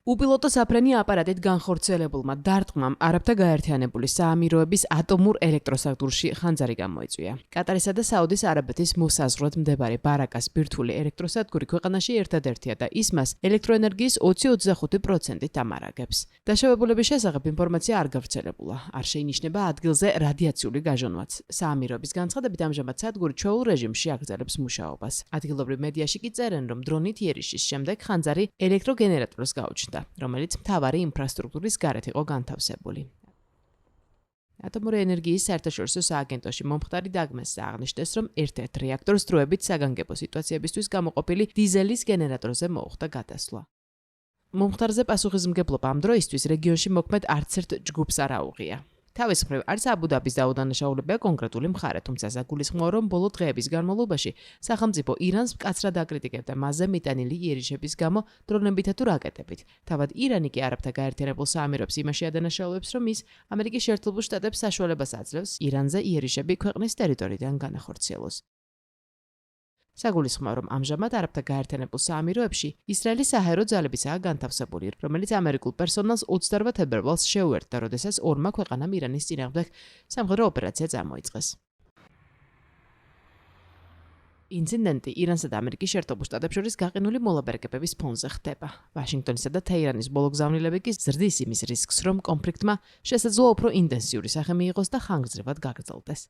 უპილოტო საფრენი აპარატით განხორციელებულმა დარტყმამ არაბთა გაერთიანებული საამიროების ატომურ ელექტროსადგურში ხანძარი გამოიწვია. კატარისა და საუდის არაბეთის მოსაზღვრად მდებარე ბარაკას ბირთვული ელექტროსადგური ქვეყანაში ერთადერთია და ის მას ელექტროენერგიის 20-25%-ით ამარაგებს. დაშავებულების შესახებ ინფორმაცია არ გავრცელებულა. არ შეინიშნება ადგილზე რადიაციული გაჟონვაც. საამიროების განცხადებით ამჟამად სადგური ჩვეულ რეჟიმში აგრძელებს მუშაობას. ადგილობრივ მედიაში კი წერენ, რომ დრონით იერიშის შემდეგ ხანძარი ელექტროგენერატორს გაუჩნდა, რომელიც მთავარი ინფრასტრუქტურის გარეთ იყო განთავსებული. ატომური ენერგიის საერთაშორისო სააგენტოში მომხდარი დაგმესა აღნიშნეს, რომ ერთ-ერთ რეაქტორს დროებით საგანგებო სიტუაციებისთვის გამოყოფილი დიზელის გენერატორზე მოუხდა გადასვლა. მომხდარზე პასუხისმგებლობა ამ დროისთვის რეგიონში მოქმედ არც ერთ ჯგუფს არ აუღია. თავის მხრივ არც აბუ-დაბის დაუდანაშაულებია კონკრეტული მხარე, თუმცა საგულისხმოა, რომ ბოლო დღეების განმავლობაში სახელმწიფო ირანს მკაცრად აკრიტიკებდა მასზე მიტანილი იერიშების გამო დრონებითა თუ რაკეტებით. თავად ირანი კი არაბთა გაერთიანებულ საამიროებს იმაში ადანაშაულებს, რომ ის ამერიკის შეერთებულ შტატებს საშუალებას აძლევს ირანზე იერიშები ქვეყნის ტერიტორიიდან განახორციელოს. საგულისხმოა, რომ ამჟამად არაბთა გაერთიანებულ საამიროებში ისრაელის საჰაერო ძალებისაა განთავსებული, რომელიც ამერიკულ პერსონალს 28 თებერვალს შეუერთდა, როდესაც ორმა ქვეყანამ ირანის წინააღმდეგ სამხედრო ოპერაცია წამოიწყეს. ინციდენტი ირანსა და ამერიკის შეერთებულ შტატებს შორის გაყინული მოლაპარაკებების ფონზე ხდება. ვაშინგტონისა და თეირანის ბოლო გზავნილები კი ზრდის იმის რისკს, რომ კონფლიქტმა შესაძლოა უფრო ინტენსიური სახე მიიღოს და ხანგრძლივად გაგრძელდეს.